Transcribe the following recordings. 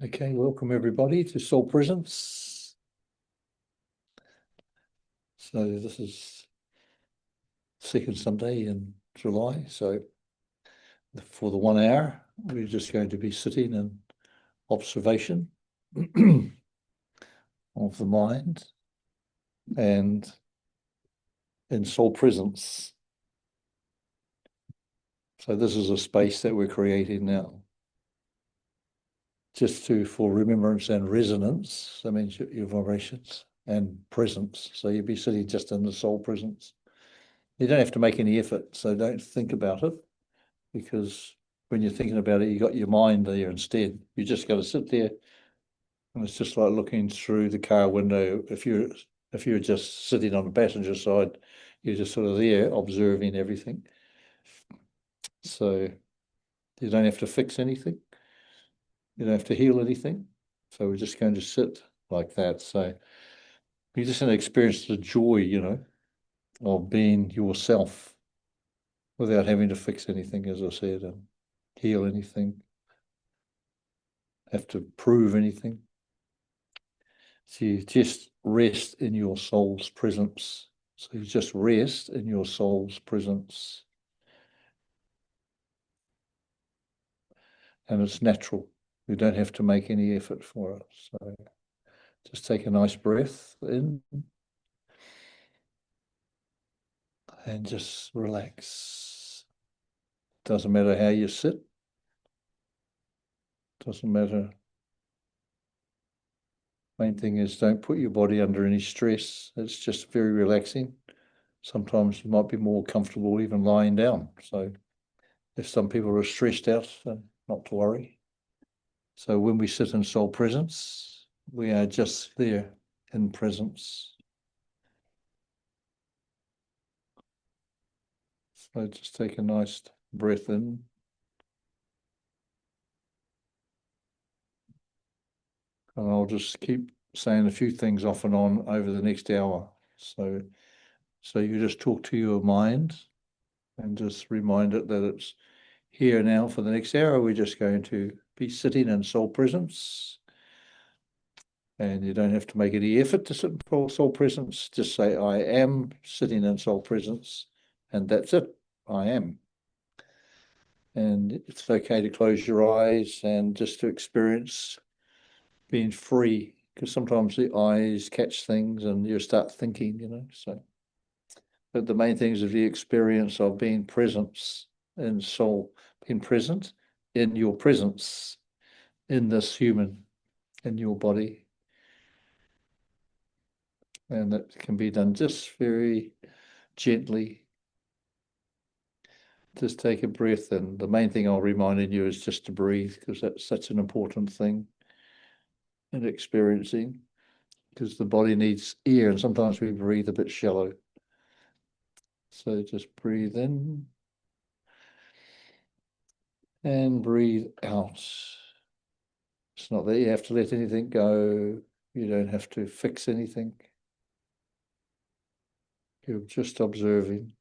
Okay, welcome everybody to Soul Presence. So this is second Sunday in July. So for the 1 hour, we're just going to be sitting in observation of the mind and in soul presence. So this is a space that we're creating now. Just for remembrance and resonance, that means your vibrations and presence. So you'll be sitting just in the soul presence. You don't have to make any effort, so don't think about it, because when you're thinking about it, you got your mind there instead. You just got to sit there, and it's just like looking through the car window. If you're just sitting on the passenger side, you're just sort of there observing everything. So you don't have to fix anything. You don't have to heal anything. So we're just going to sit like that. So you're just going to experience the joy, of being yourself without having to fix anything, as I said, and heal anything, have to prove anything. So you just rest in your soul's presence. So you just rest in your soul's presence. And it's natural. You don't have to make any effort for it. So just take a nice breath in and just relax. Doesn't matter how you sit. Doesn't matter. Main thing is don't put your body under any stress. It's just very relaxing. Sometimes you might be more comfortable even lying down. So if some people are stressed out, then not to worry. So when we sit in soul presence, we are just there in presence. So just take a nice breath in. And I'll just keep saying a few things off and on over the next hour. So you just talk to your mind and just remind it that it's here now. For the next hour, we're just going to be sitting in soul presence. And you don't have to make any effort to sit in soul presence. Just say, I am sitting in soul presence. And that's it. I am. And it's okay to close your eyes and just to experience being free, because sometimes the eyes catch things and you start thinking. So, but the main thing is the experience of being presence in soul, being present in your presence, in this human, in your body. And that can be done just very gently. Just take a breath in. The main thing I'll remind you is just to breathe, because that's such an important thing in experiencing, because the body needs air and sometimes we breathe a bit shallow. So just breathe in and breathe out. It's not that you have to let anything go. You don't have to fix anything. You're just observing.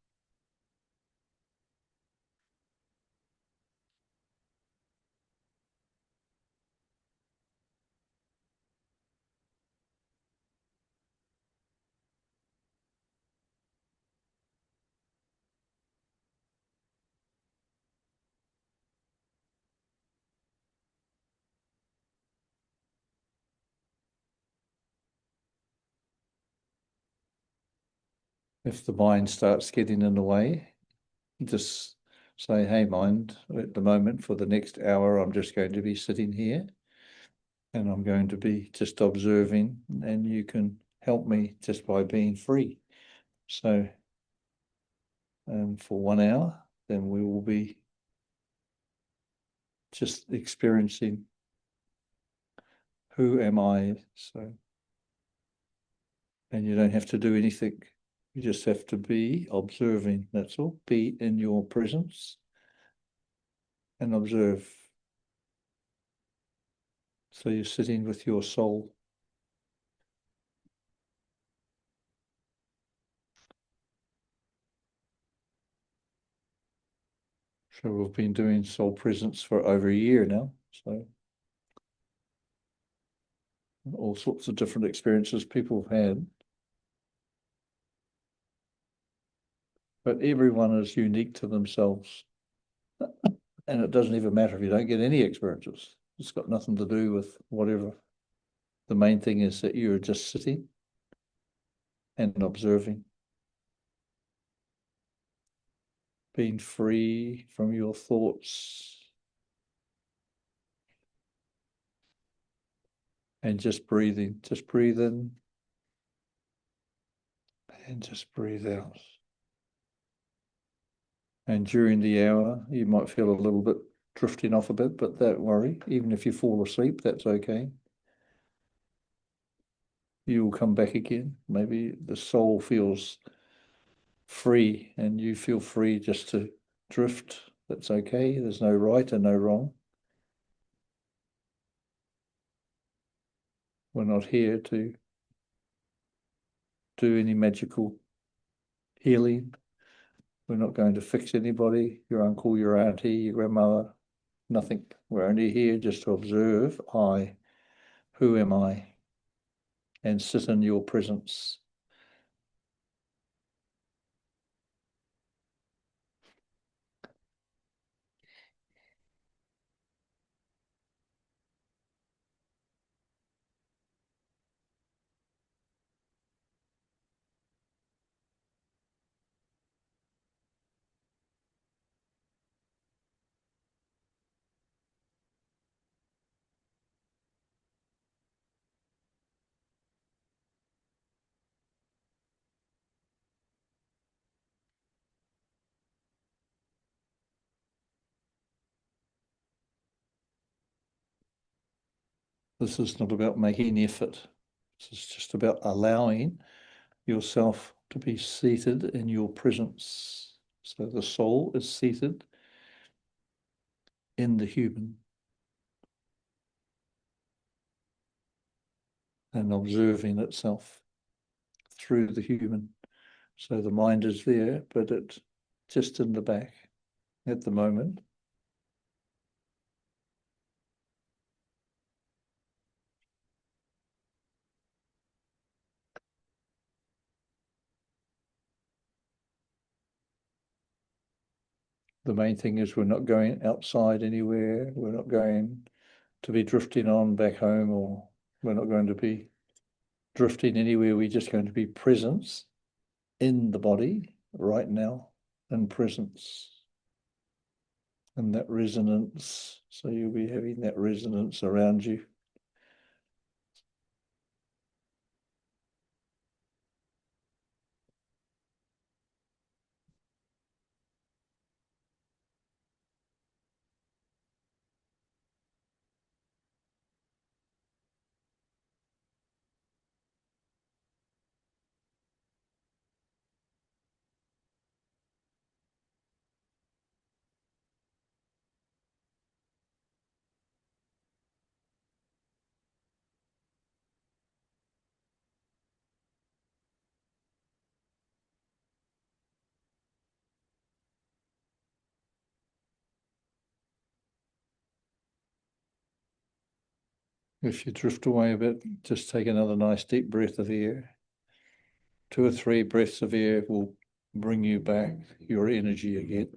If the mind starts getting in the way, just say, hey, mind, at the moment for the next hour, I'm just going to be sitting here and I'm going to be just observing, and you can help me just by being free. So for 1 hour, then we will be just experiencing who am I. So, and you don't have to do anything. You just have to be observing. That's all. Be in your presence and observe. So you're sitting with your soul. So we've been doing soul presence for over a year now. So all sorts of different experiences people have had. But everyone is unique to themselves. And it doesn't even matter if you don't get any experiences. It's got nothing to do with whatever. The main thing is that you're just sitting and observing, being free from your thoughts, and just breathing. Just breathe in and just breathe out. And during the hour, you might feel a little bit drifting off a bit, but don't worry. Even if you fall asleep, that's okay. You will come back again. Maybe the soul feels free and you feel free just to drift. That's okay. There's no right and no wrong. We're not here to do any magical healing. We're not going to fix anybody, your uncle, your auntie, your grandmother, nothing. We're only here just to observe who am I, and sit in your presence. This is not about making effort. This is just about allowing yourself to be seated in your presence. So the soul is seated in the human and observing itself through the human. So the mind is there, but it's just in the back at the moment. The main thing is we're not going outside anywhere. We're not going to be drifting on back home, or we're not going to be drifting anywhere. We're just going to be presence in the body right now, in presence, and that resonance. So you'll be having that resonance around you. If you drift away a bit, just take another nice deep breath of air. 2 or 3 breaths of air will bring you back your energy again.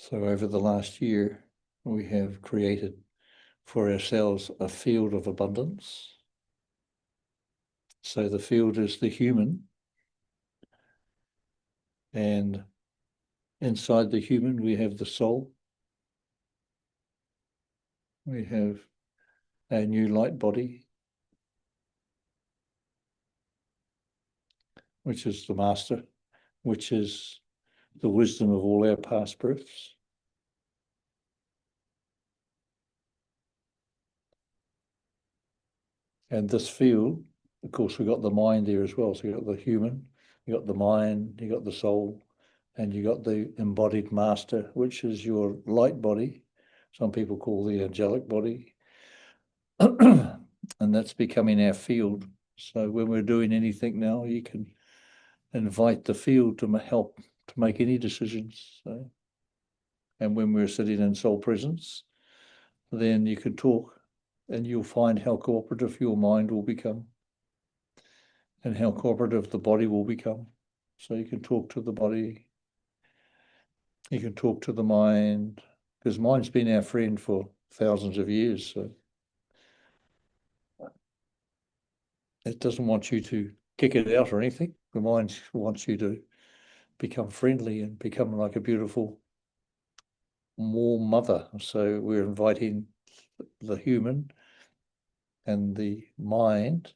So over the last year, we have created for ourselves a field of abundance. So the field is the human, and inside the human we have the soul, We have our new light body, which is the master, which is the wisdom of all our past births. And this field, of course, we've got the mind there as well. So you've got the human, you've got the mind, you've got the soul, and you've got the embodied master, which is your light body. Some people call the angelic body. And that's becoming our field. So when we're doing anything now, you can invite the field to help to make any decisions. So, and when we're sitting in soul presence, then you can talk and you'll find how cooperative your mind will become and how cooperative the body will become. So you can talk to the body, you can talk to the mind, because mind's been our friend for thousands of years. So it doesn't want you to kick it out or anything. The mind wants you to become friendly and become like a beautiful, warm mother. So we're inviting the human and the mind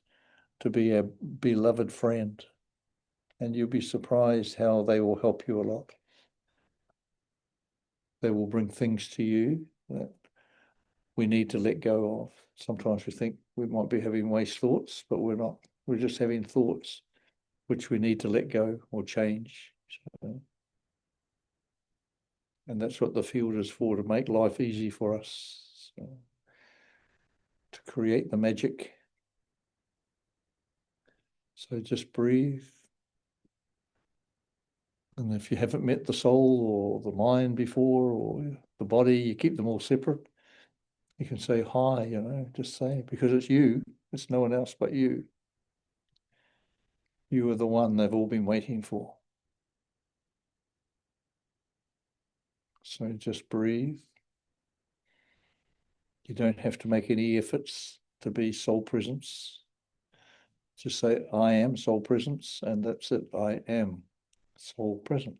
to be a beloved friend. And you'll be surprised how they will help you a lot. They will bring things to you that we need to let go of. Sometimes we think we might be having waste thoughts, but we're not. We're just having thoughts which we need to let go or change. So, and that's what the field is for, to make life easy for us, so, to create the magic. So just breathe. And if you haven't met the soul or the mind before or the body, you keep them all separate. You can say hi, just say, because it's you, it's no one else but you. You are the one they've all been waiting for. So just breathe. You don't have to make any efforts to be soul presence. Just say, I am soul presence, and that's it. I am soul present.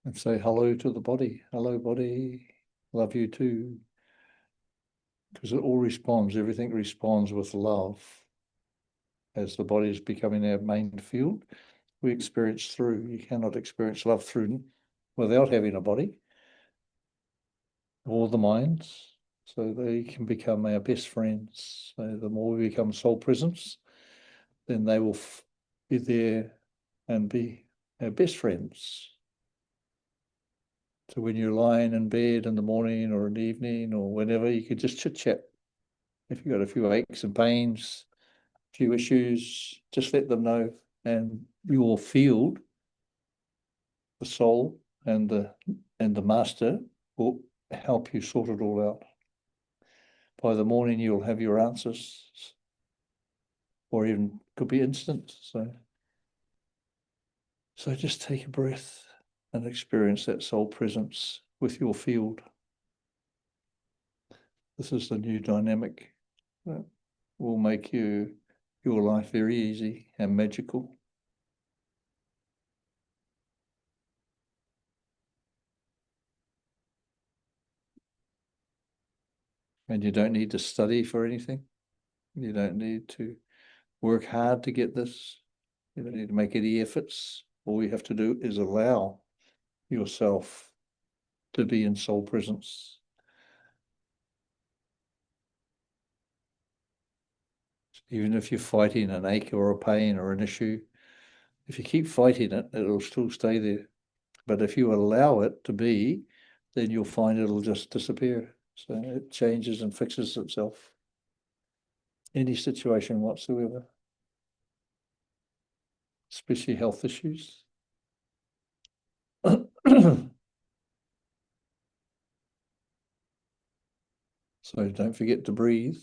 And say hello to the body. Hello, body. Love you too. Because it all responds. Everything responds with love. As the body is becoming our main field, we experience through. You cannot experience love through without having a body or the minds. So they can become our best friends. So the more we become soul presence, then they will be there and be our best friends. So when you're lying in bed in the morning or in the evening or whenever, you could just chit chat. If you've got a few aches and pains, a few issues, just let them know, and your field, the soul and the master, will help you sort it all out. By the morning, you'll have your answers, or even could be instant. So just take a breath and experience that soul presence with your field. This is the new dynamic that will make your life very easy and magical. And you don't need to study for anything. You don't need to work hard to get this. You don't need to make any efforts. All you have to do is allow yourself to be in soul presence. Even if you're fighting an ache or a pain or an issue, if you keep fighting it, it'll still stay there. But if you allow it to be, then you'll find it'll just disappear. So it changes and fixes itself. Any situation whatsoever, especially health issues. So don't forget to breathe.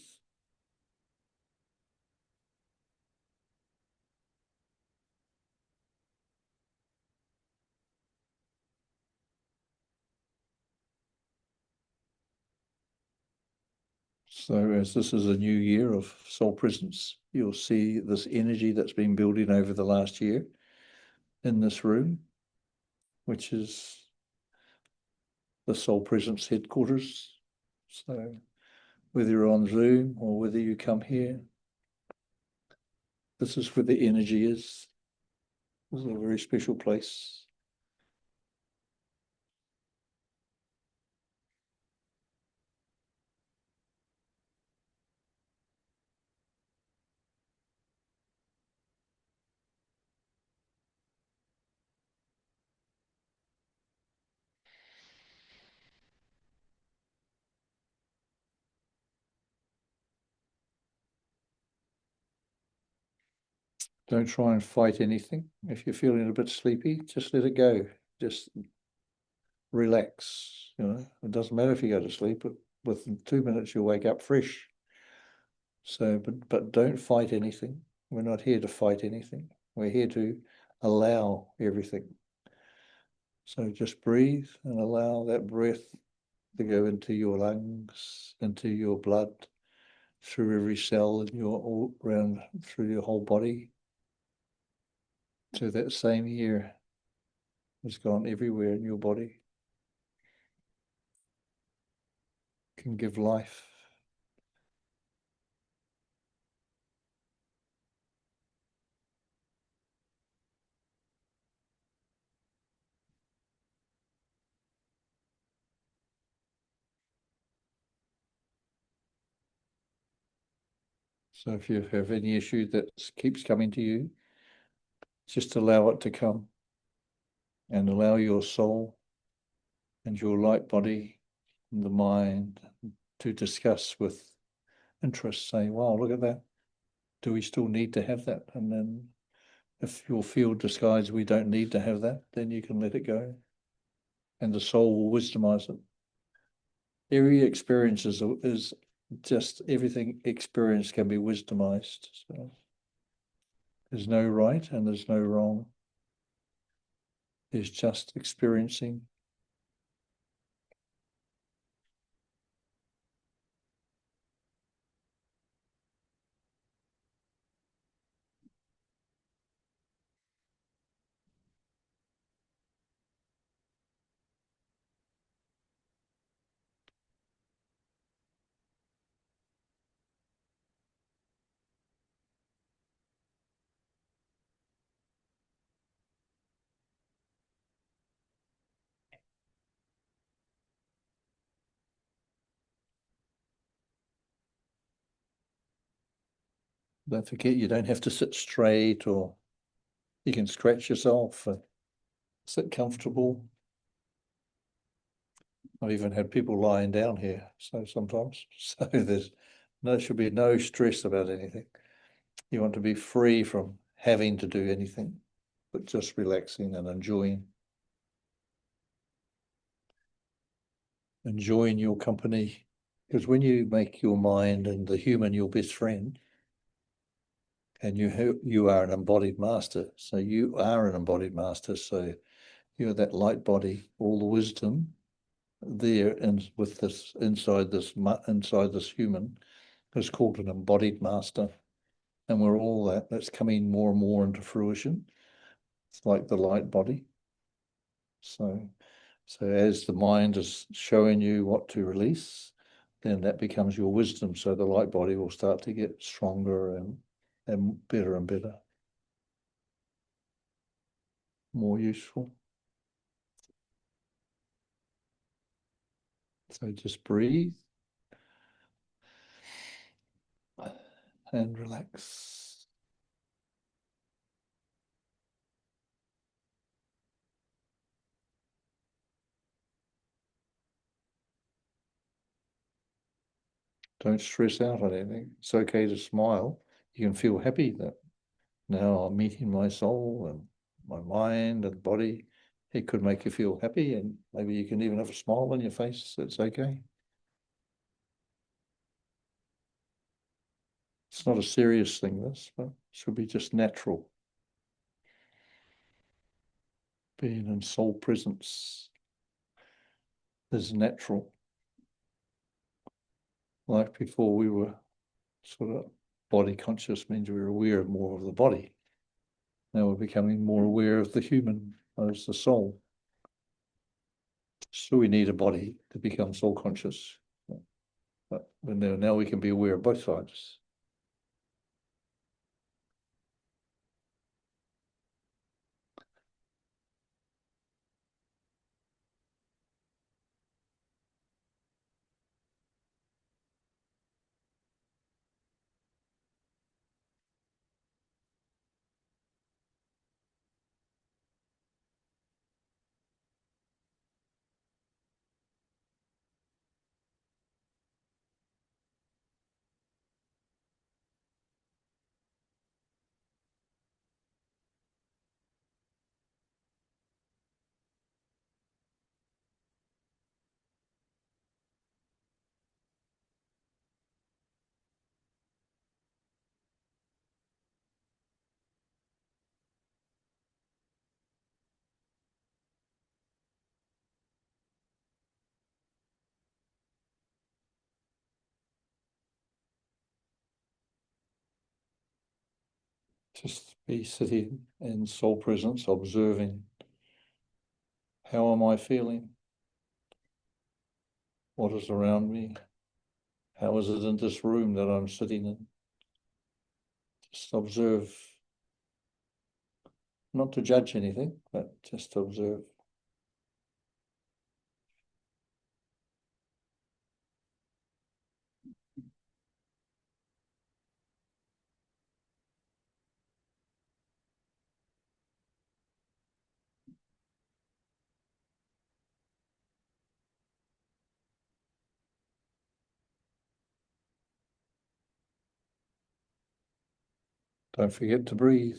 So as this is a new year of soul presence, you'll see this energy that's been building over the last year in this room. which is the soul presence headquarters. So whether you're on Zoom or whether you come here, this is where the energy is. This is a very special place. Don't try and fight anything. If you're feeling a bit sleepy, just let it go. Just relax. It doesn't matter if you go to sleep, but within 2 minutes you'll wake up fresh. So, but don't fight anything. We're not here to fight anything. We're here to allow everything. So just breathe and allow that breath to go into your lungs, into your blood, through every cell in your all around through your whole body. So that same air has gone everywhere in your body, can give life. So if you have any issue that keeps coming to you, just allow it to come and allow your soul and your light body and the mind to discuss with interest, say, wow, look at that. Do we still need to have that? And then if your field decides we don't need to have that, then you can let it go. And the soul will wisdomize it. Every experience is just everything experienced can be wisdomized. So there's no right and there's no wrong. There's just experiencing. Don't forget, you don't have to sit straight, or you can scratch yourself and sit comfortable. I've even had people lying down here, so sometimes. So should be no stress about anything. You want to be free from having to do anything, but just relaxing and enjoying your company. Because when you make your mind and the human your best friend, and you are an embodied master, so you are an embodied master, so you're that light body, all the wisdom there, and with this inside this human is called an embodied master, and we're all that. That's coming more and more into fruition. It's like the light body. So as the mind is showing you what to release, then that becomes your wisdom. So the light body will start to get stronger and better and better, more useful. So just breathe and relax. Don't stress out on anything. It's okay to smile. You can feel happy that now I'm meeting my soul and my mind and body. It could make you feel happy, and maybe you can even have a smile on your face. It's okay. It's not a serious thing, this, but it should be just natural. Being in soul presence is natural. Like before, we were sort of body conscious, means we were aware of more of the body. Now we're becoming more aware of the human as the soul. So we need a body to become soul conscious. But now we can be aware of both sides. Just be sitting in soul presence, observing. How am I feeling? What is around me? How is it in this room that I'm sitting in? Just observe, not to judge anything, but just observe. Don't forget to breathe.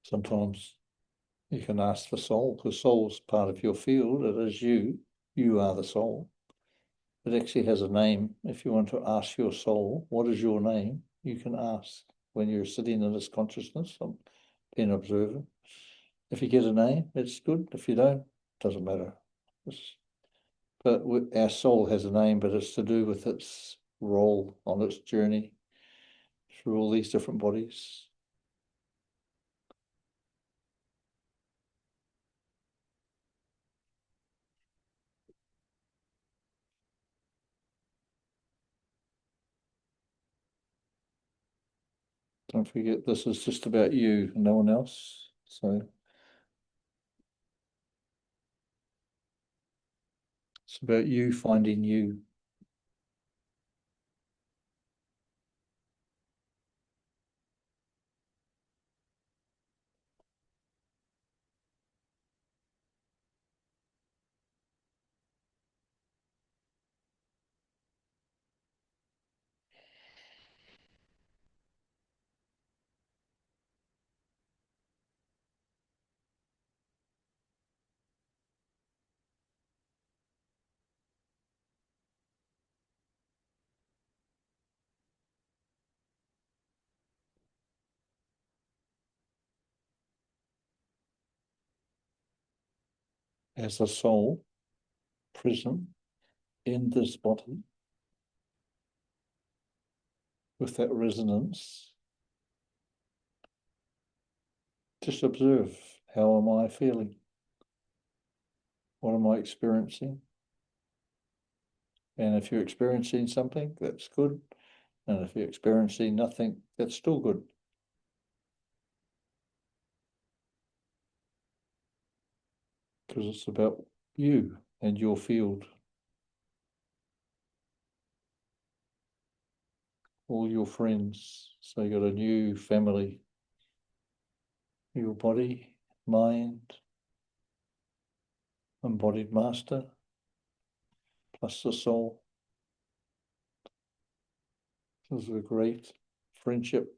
Sometimes you can ask for soul, because soul's part of your field. It is you. You are the soul. It actually has a name. If you want to ask your soul, what is your name? You can ask when you're sitting in this consciousness, being observant. If you get a name, it's good. If you don't, it doesn't matter. But our soul has a name, but it's to do with its role on its journey through all these different bodies. Don't forget, this is just about you, no one else. So it's about you finding you. As a soul present in this body with that resonance, just observe, how am I feeling? What am I experiencing? And if you're experiencing something, that's good. And if you're experiencing nothing, that's still good. Because it's about you and your field. All your friends. So you got a new family. Your body, mind, embodied master, plus the soul. This is a great friendship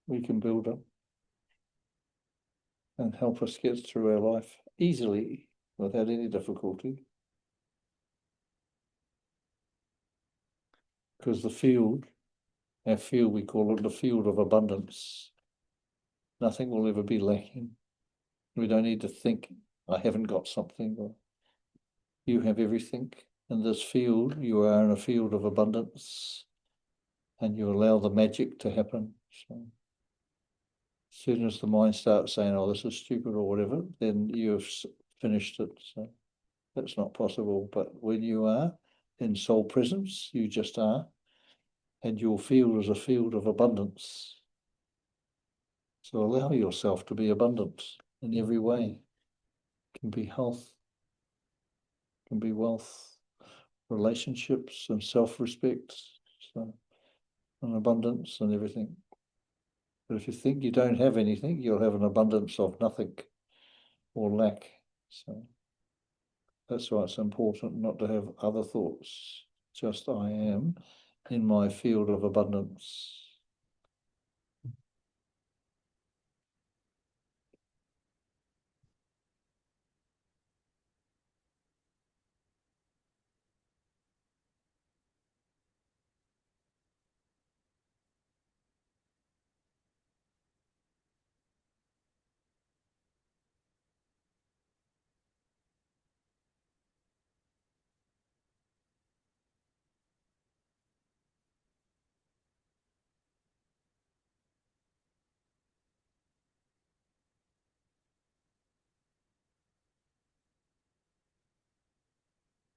we can build up and help us get through our life easily without any difficulty. Because the field, our field, we call it the field of abundance. Nothing will ever be lacking. We don't need to think, I haven't got something, or you have everything. In this field, you are in a field of abundance, and you allow the magic to happen. So, as soon as the mind starts saying, oh, this is stupid or whatever, then you've finished it. So that's not possible. But when you are in soul presence, you just are, and your field is a field of abundance. So allow yourself to be abundant in every way. It can be health, it can be wealth, relationships and self-respect, so, and abundance and everything. But if you think you don't have anything, you'll have an abundance of nothing or lack. So that's why it's important not to have other thoughts. Just I am in my field of abundance.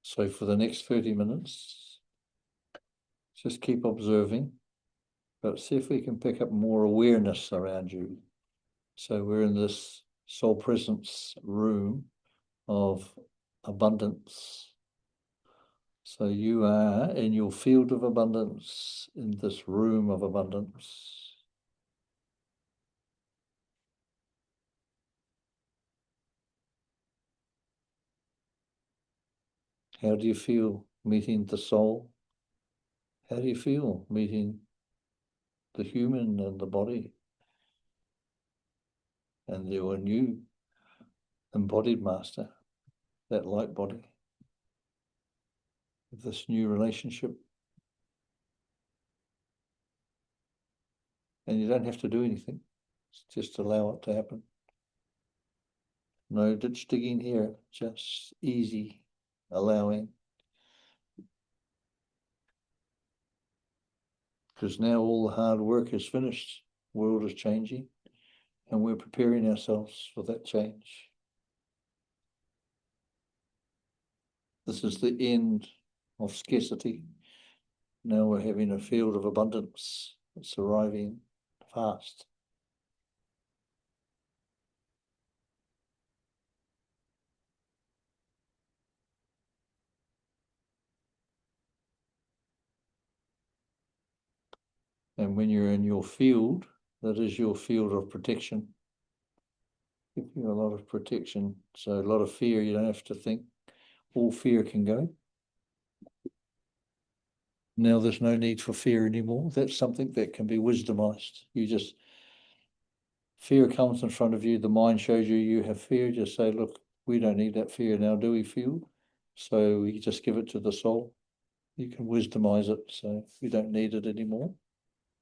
So for the next 30 minutes, just keep observing, but see if we can pick up more awareness around you. So we're in this soul presence room of abundance. So you are in your field of abundance, in this room of abundance. How do you feel meeting the soul? How do you feel meeting the human and the body? And your new embodied master, that light body, with this new relationship. And you don't have to do anything, just allow it to happen. No ditch digging here, just easy allowing. Because now all the hard work is finished, the world is changing, and we're preparing ourselves for that change. This is the end of scarcity. Now we're having a field of abundance. It's arriving fast. And when you're in your field, that is your field of protection. Give you a lot of protection. So a lot of fear, you don't have to think. All fear can go. Now there's no need for fear anymore. That's something that can be wisdomized. You just, fear comes in front of you, the mind shows you you have fear, just say, look, we don't need that fear now, do we feel? So we just give it to the soul. You can wisdomize it, so you don't need it anymore,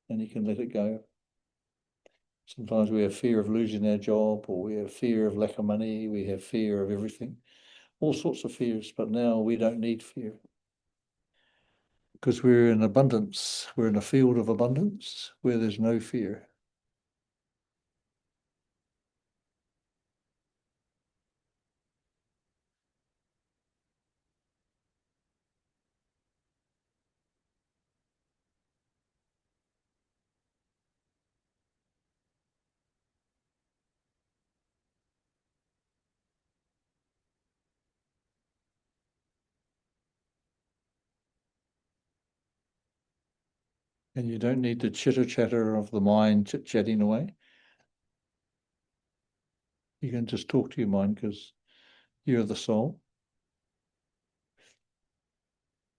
and you can let it go. Sometimes we have fear of losing our job, or we have fear of lack of money, we have fear of everything, all sorts of fears, but now we don't need fear. Because we're in abundance, we're in a field of abundance where there's no fear. And you don't need the chitter chatter of the mind chit-chatting away. You can just talk to your mind because you're the soul.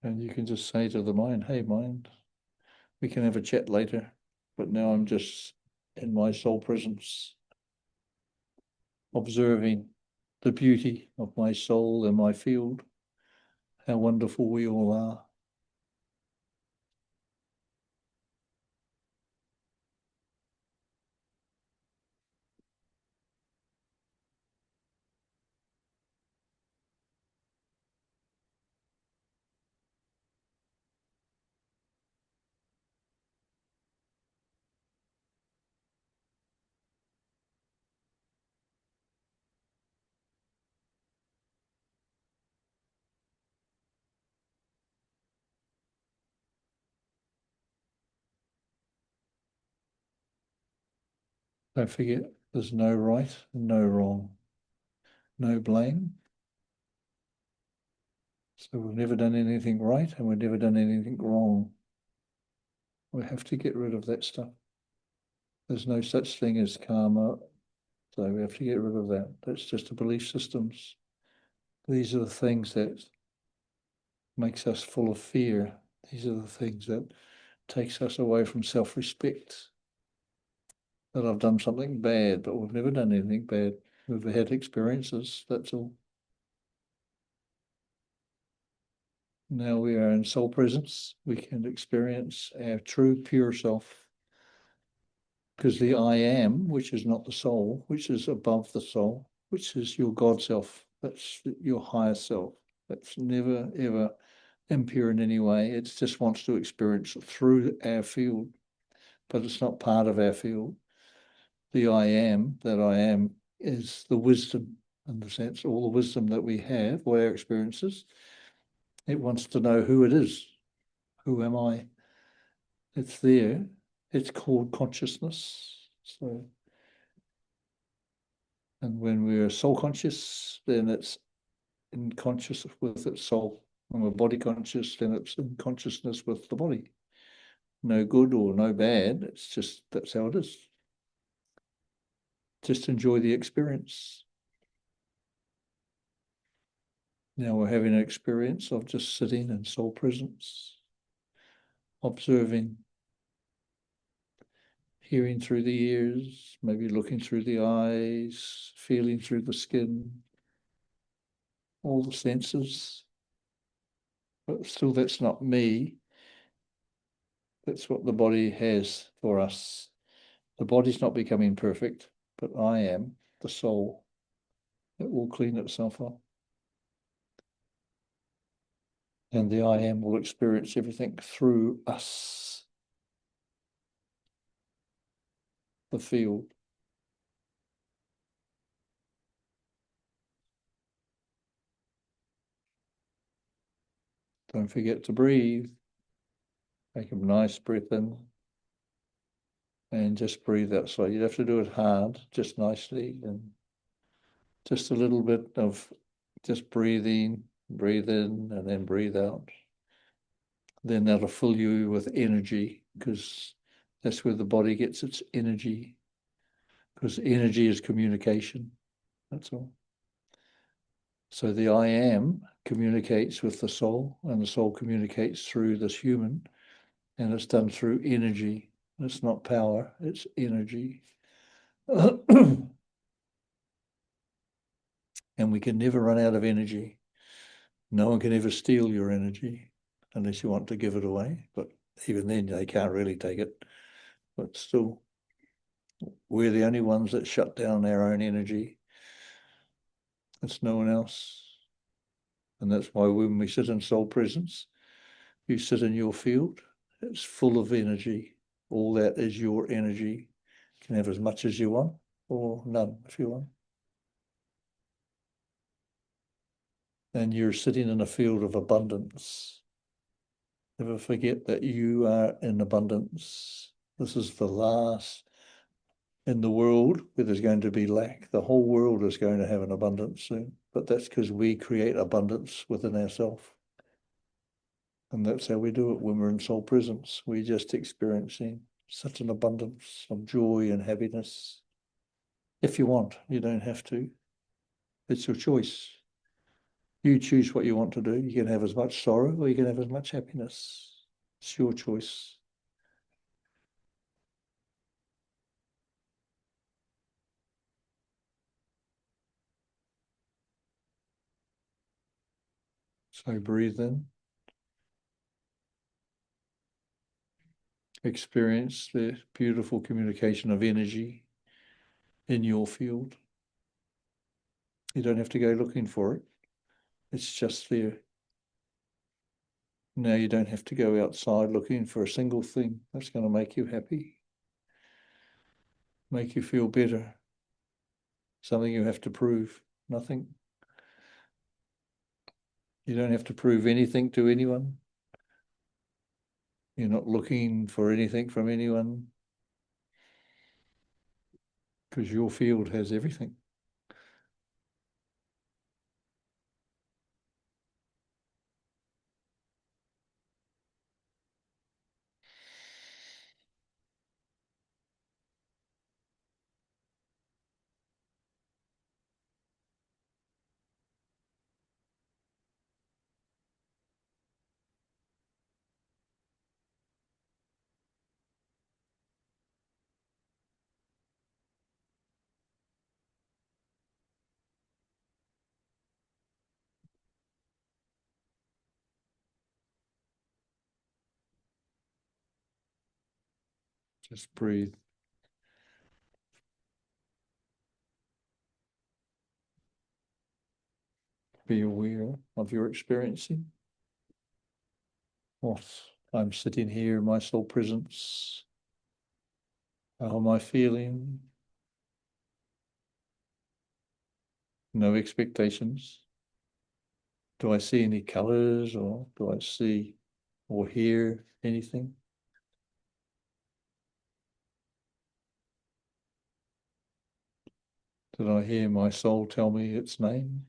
And you can just say to the mind, hey, mind, we can have a chat later, but now I'm just in my soul presence, observing the beauty of my soul and my field, how wonderful we all are. Don't forget, there's no right and no wrong, no blame. So we've never done anything right and we've never done anything wrong. We have to get rid of that stuff. There's no such thing as karma, so we have to get rid of that. That's just the belief systems. These are the things that makes us full of fear. These are the things that takes us away from self-respect. That I've done something bad, but we've never done anything bad. We've had experiences, that's all. Now we are in soul presence. We can experience our true pure self. Because the I am, which is not the soul, which is above the soul, which is your God self, that's your higher self. That's never, ever impure in any way. It just wants to experience through our field, but it's not part of our field. The I am, that I am, is the wisdom, in the sense, all the wisdom that we have, all our experiences. It wants to know who it is. Who am I? It's there. It's called consciousness. So, and when we're soul conscious, then it's in conscious with its soul. When we're body conscious, then it's in consciousness with the body. No good or no bad. It's just, that's how it is. Just enjoy the experience. Now we're having an experience of just sitting in soul presence, observing, hearing through the ears, maybe looking through the eyes, feeling through the skin, all the senses. But still, that's not me. That's what the body has for us. The body's not becoming perfect, but I am the soul. It will clean itself up. And the I am will experience everything through us, the field. Don't forget to breathe. Take a nice breath in and just breathe out slowly. You don't have to do it hard, just nicely, and just a little bit of just breathing, breathe in and then breathe out. Then that'll fill you with energy, because that's where the body gets its energy, because energy is communication. That's all. So the I am communicates with the soul, and the soul communicates through this human, and it's done through energy. It's not power, it's energy. And we can never run out of energy. No one can ever steal your energy unless you want to give it away. But even then, they can't really take it. But still, we're the only ones that shut down our own energy. It's no one else. And that's why when we sit in soul presence, you sit in your field, it's full of energy. All that is your energy. You can have as much as you want or none if you want. And you're sitting in a field of abundance. Never forget that you are in abundance. This is the last in the world where there's going to be lack. The whole world is going to have an abundance soon, but that's because we create abundance within ourselves. And that's how we do it when we're in soul presence. We're just experiencing such an abundance of joy and happiness. If you want, you don't have to. It's your choice. You choose what you want to do. You can have as much sorrow or you can have as much happiness. It's your choice. So breathe in. Experience the beautiful communication of energy in your field. You don't have to go looking for it. It's just there. Now you don't have to go outside looking for a single thing that's going to make you happy, make you feel better, something you have to prove. Nothing. You don't have to prove anything to anyone. You're not looking for anything from anyone because your field has everything. Just breathe. Be aware of your experiencing. What I'm sitting here in my soul presence. How am I feeling? No expectations. Do I see any colors or do I see or hear anything? Did I hear my soul tell me its name?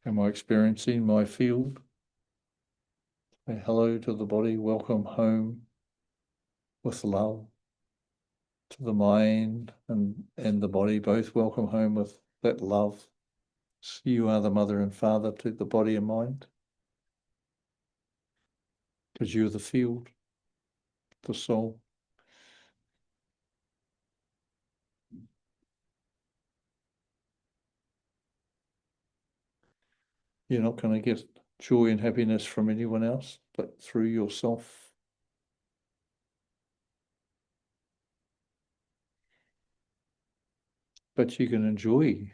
Am I experiencing my field? Say hello to the body, welcome home with love. To the mind and the body, both welcome home with that love. You are the mother and father to the body and mind. Because you're the field, the soul. You're not going to get joy and happiness from anyone else, but through yourself. But you can enjoy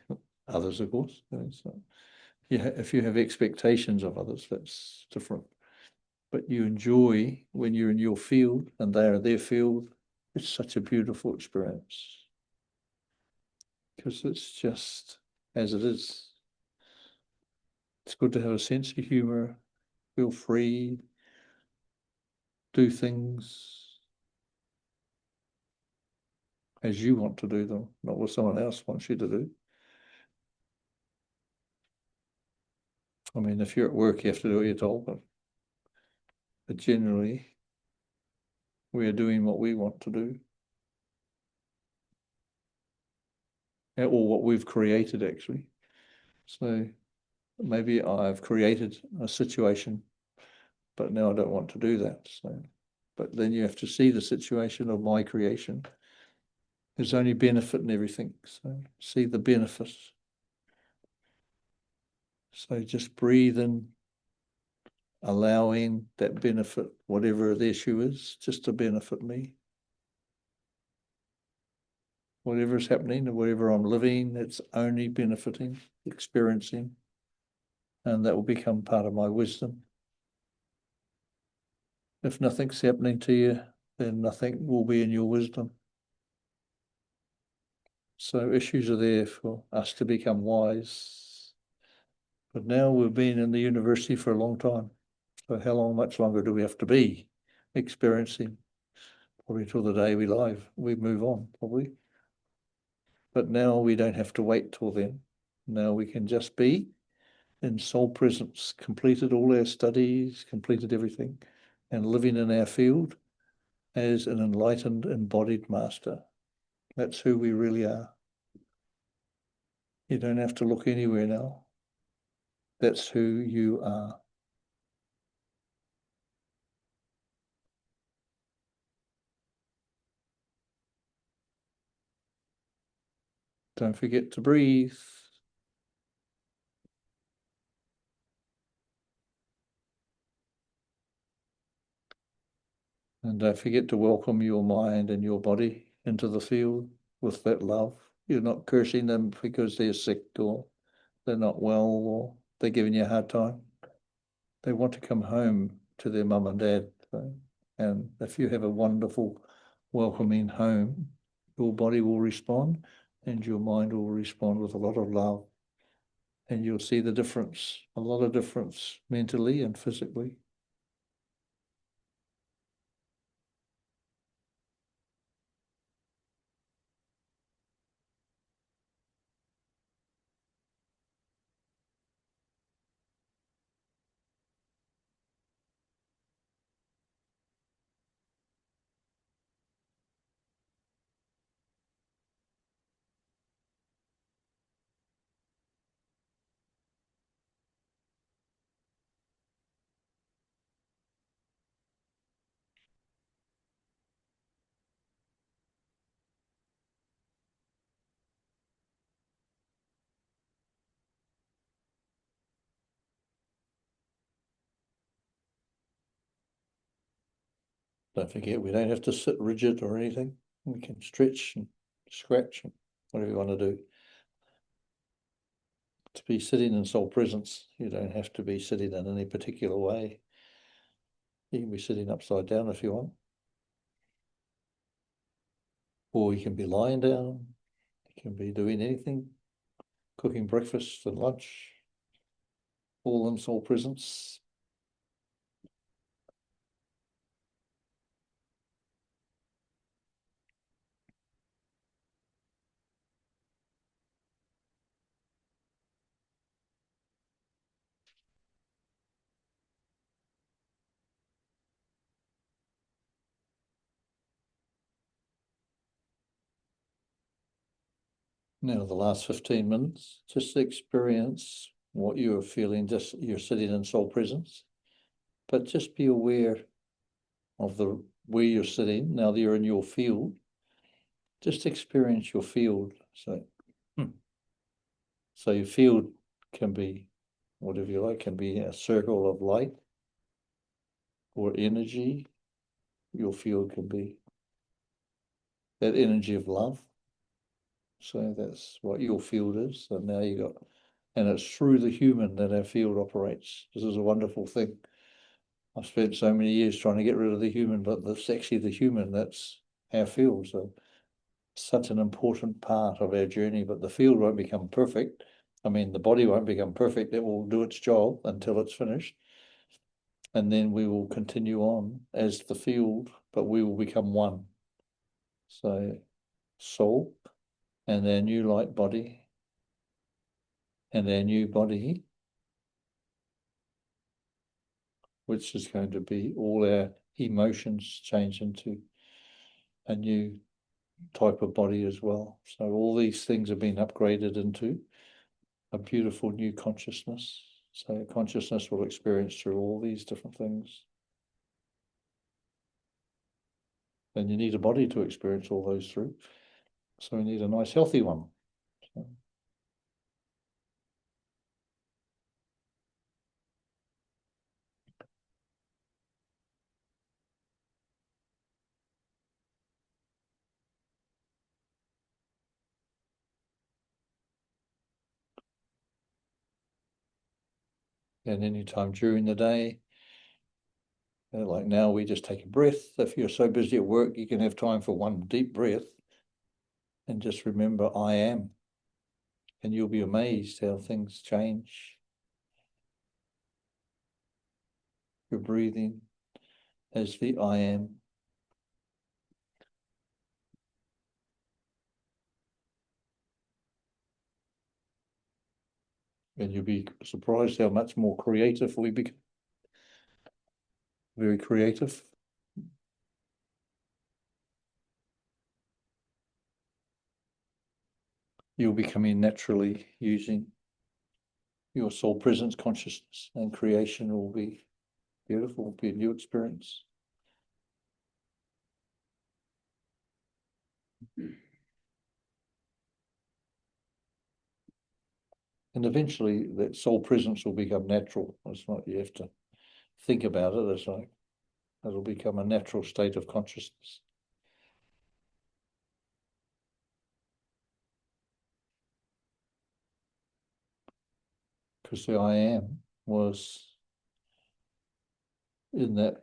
others, of course. So, yeah, if you have expectations of others, that's different. But you enjoy when you're in your field and they are their field. It's such a beautiful experience because it's just as it is. It's good to have a sense of humor, feel free, do things as you want to do them, not what someone else wants you to do. I mean, if you're at work, you have to do what you're told, but generally, we are doing what we want to do, or what we've created, actually. So maybe I've created a situation, but now I don't want to do that. So, but then you have to see the situation of my creation. There's only benefit in everything. So see the benefit. So just breathe in, allowing that benefit, whatever the issue is, just to benefit me. Whatever is happening and whatever I'm living, it's only benefiting, experiencing, and that will become part of my wisdom. If nothing's happening to you, then nothing will be in your wisdom. So issues are there for us to become wise. But now we've been in the university for a long time. So how long, much longer do we have to be experiencing? Probably till the day we move on, probably. But now we don't have to wait till then. Now we can just be in soul presence, completed all our studies, completed everything, and living in our field as an enlightened, embodied master. That's who we really are. You don't have to look anywhere now. That's who you are. Don't forget to breathe. And don't forget to welcome your mind and your body into the field with that love. You're not cursing them because they're sick or they're not well or they're giving you a hard time. They want to come home to their mum and dad. So, and if you have a wonderful, welcoming home, your body will respond and your mind will respond with a lot of love. And you'll see the difference, a lot of difference mentally and physically. Don't forget, we don't have to sit rigid or anything. We can stretch and scratch and whatever you want to do. To be sitting in soul presence, you don't have to be sitting in any particular way. You can be sitting upside down if you want. Or you can be lying down. You can be doing anything, cooking breakfast and lunch, all in soul presence. Now, the last 15 minutes, just experience what you're feeling, just you're sitting in soul presence, but just be aware of the where you're sitting. Now that you're in your field, just experience your field. So your field can be whatever you like, can be a circle of light or energy. Your field can be that energy of love. So that's what your field is. So now you got, and it's through the human that our field operates. This is a wonderful thing. I've spent so many years trying to get rid of the human, but it's actually the human that's our field. So such an important part of our journey, but the field won't become perfect. I mean, the body won't become perfect. It will do its job until it's finished. And then we will continue on as the field, but we will become one. So soul and our new light body and our new body, which is going to be all our emotions change into a new type of body as well. So all these things have been upgraded into a beautiful new consciousness. So consciousness will experience through all these different things. And you need a body to experience all those through. So we need a nice healthy one. So, and any time during the day, like now we just take a breath. If you're so busy at work, you can have time for one deep breath and just remember, I am. And you'll be amazed how things change. You're breathing as the I am. . And you'll be surprised how much more creative we become. Very creative. You'll be coming naturally using your soul presence consciousness, and creation will be beautiful, will be a new experience. And eventually that soul presence will become natural. It's not, you have to think about it. It's like, it'll become a natural state of consciousness. Because the I am was in that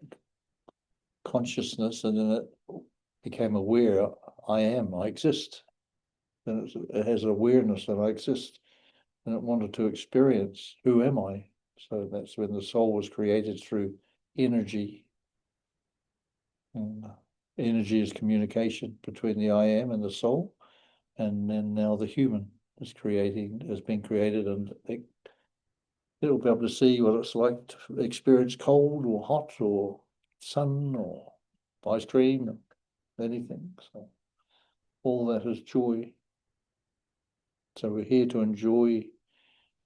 consciousness, and then it became aware, I am, I exist. And it has awareness that I exist. And it wanted to experience, who am I? So that's when the soul was created through energy. And energy is communication between the I am and the soul. And then now the human has been created, and it'll be able to see what it's like to experience cold or hot or sun or ice cream, anything. So all that is joy. So we're here to enjoy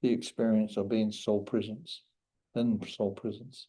the experience of being soul presence, in soul presence.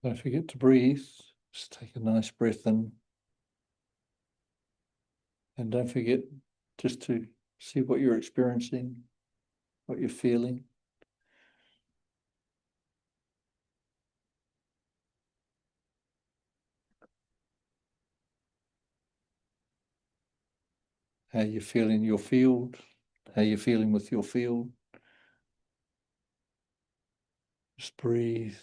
Don't forget to breathe. Just take a nice breath in. And don't forget just to see what you're experiencing, what you're feeling. How you're feeling your field, how you're feeling with your field. Just breathe.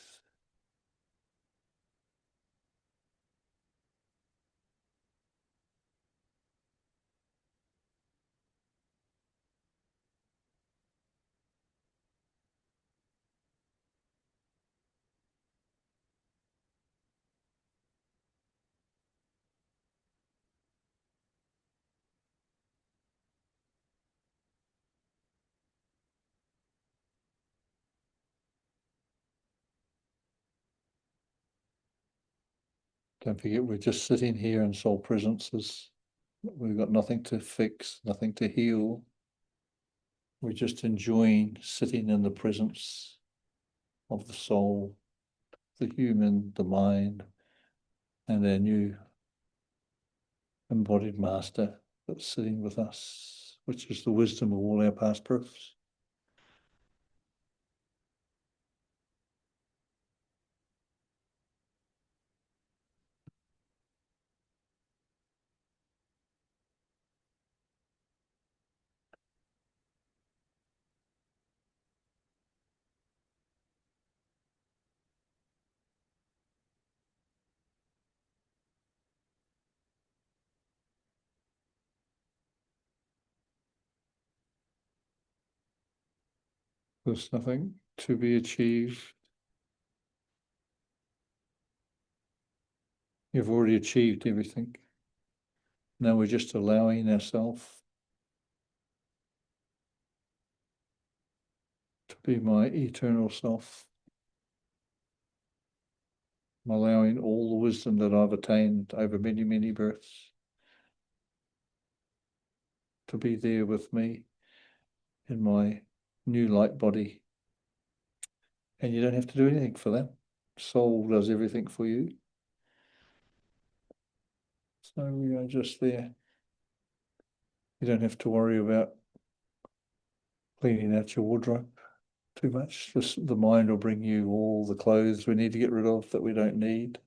Don't forget, we're just sitting here in soul presence. We've got nothing to fix, nothing to heal. We're just enjoying sitting in the presence of the soul, the human, the mind, and our new embodied master that's sitting with us, which is the wisdom of all our past births. There's nothing to be achieved. You've already achieved everything. Now we're just allowing ourselves to be my eternal self. I'm allowing all the wisdom that I've attained over many, many births to be there with me in my new light body. And you don't have to do anything for that. Soul does everything for you. So we are just there. You don't have to worry about cleaning out your wardrobe too much. Just the mind will bring you all the clothes we need to get rid of that we don't need.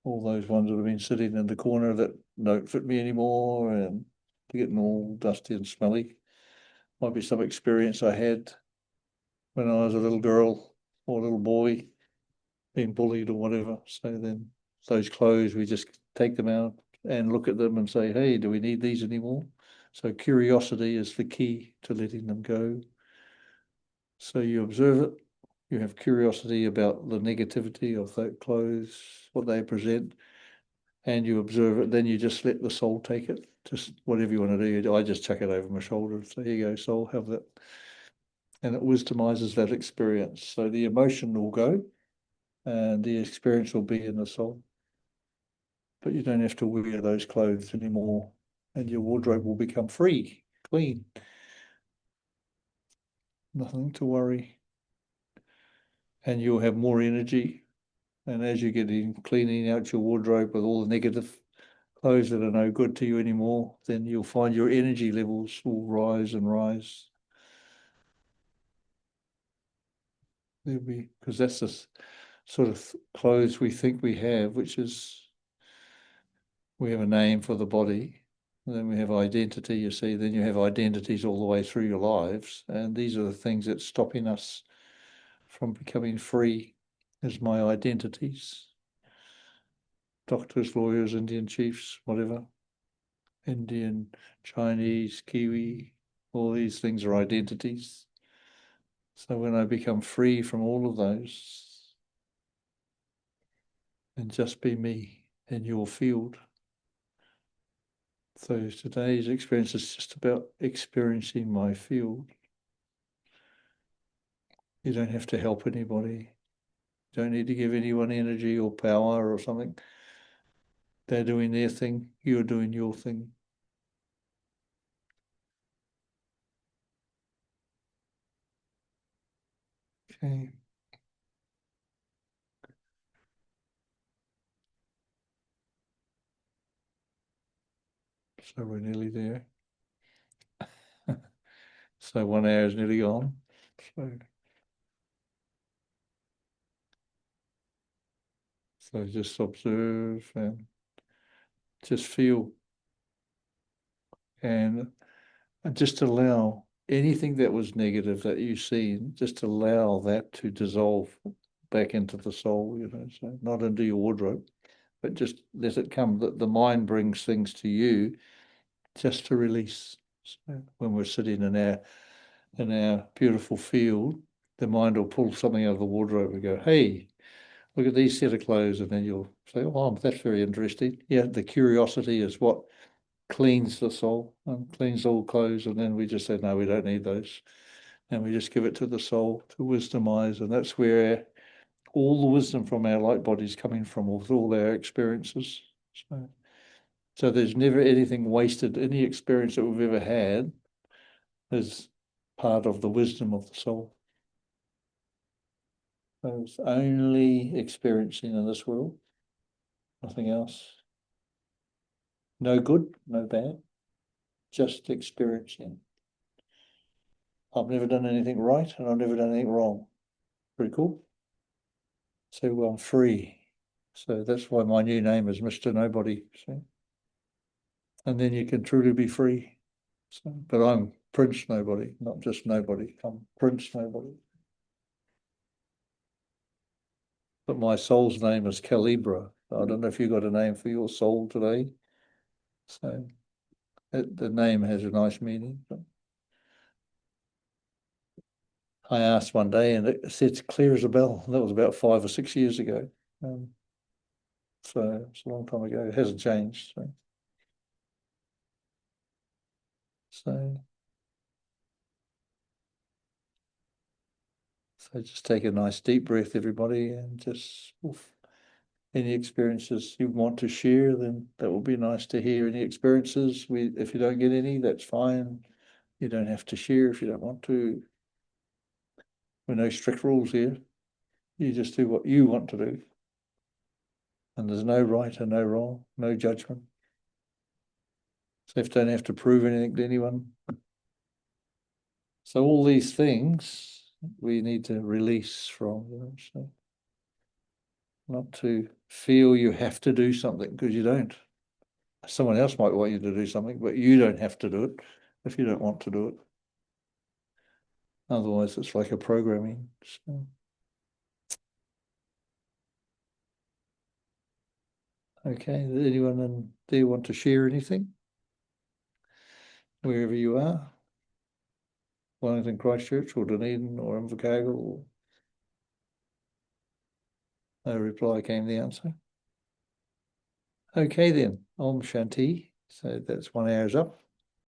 All those ones that have been sitting in the corner that don't fit me anymore and they're getting all dusty and smelly. Might be some experience I had when I was a little girl or a little boy being bullied or whatever. So then those clothes, we just take them out and look at them and say, hey, do we need these anymore? So curiosity is the key to letting them go. So you observe it, you have curiosity about the negativity of that clothes, what they present, and you observe it, then you just let the soul take it. Just whatever you want to do, I just chuck it over my shoulder. So here you go, soul, have that. And it wisdomizes that experience. So the emotion will go and the experience will be in the soul. But you don't have to wear those clothes anymore. And your wardrobe will become free, clean. Nothing to worry. And you'll have more energy. And as you get in cleaning out your wardrobe with all the negative clothes that are no good to you anymore, then you'll find your energy levels will rise and rise. There'll be, because that's the sort of clothes we think we have, which is we have a name for the body, and then we have identity, you see, then you have identities all the way through your lives. And these are the things that's stopping us from becoming free as my identities. Doctors, lawyers, Indian chiefs, whatever. Indian, Chinese, Kiwi, all these things are identities. So when I become free from all of those and just be me in your field. So today's experience is just about experiencing my field. You don't have to help anybody. You don't need to give anyone energy or power or something. They're doing their thing. You're doing your thing. Okay. So we're nearly there. So 1 hour is nearly gone. So just observe and just feel and just allow anything that was negative that you've seen, just allow that to dissolve back into the soul, so not into your wardrobe, but just let it come. The mind brings things to you just to release. So when we're sitting in our beautiful field, the mind will pull something out of the wardrobe and go, hey, look at these set of clothes. And then you'll say, oh, that's very interesting. Yeah, the curiosity is what cleans the soul and cleans all clothes. And then we just say, no, we don't need those. And we just give it to the soul to wisdomize. And that's where all the wisdom from our light body is coming from, with all our experiences. So So there's never anything wasted. Any experience that we've ever had is part of the wisdom of the soul. So it's only experiencing in this world, nothing else. No good, no bad, just experiencing. I've never done anything right and I've never done anything wrong. Pretty cool. So I'm free. So that's why my new name is Mr. Nobody. See? And then you can truly be free. So, but I'm Prince Nobody, not just Nobody. I'm Prince Nobody. But my soul's name is Calibra. I don't know if you got a name for your soul today. So the name has a nice meaning. But I asked one day and it said clear as a bell. That was about 5 or 6 years ago. So it's a long time ago. It hasn't changed. So just take a nice deep breath, everybody, and just oof. Any experiences you want to share, then that will be nice to hear. Any experiences, if you don't get any, that's fine. You don't have to share if you don't want to. There are no strict rules here. You just do what you want to do. And there's no right and no wrong, no judgment. So you don't have to prove anything to anyone. So all these things we need to release from, so not to feel you have to do something because you don't. Someone else might want you to do something, but you don't have to do it if you don't want to do it. Otherwise, it's like a programming. So, okay, does anyone in there want to share anything? Wherever you are, Wellington, Christchurch, or Dunedin, or Invercargill, or no reply came the answer. Okay then, Om Shanti. So that's 1 hour's up.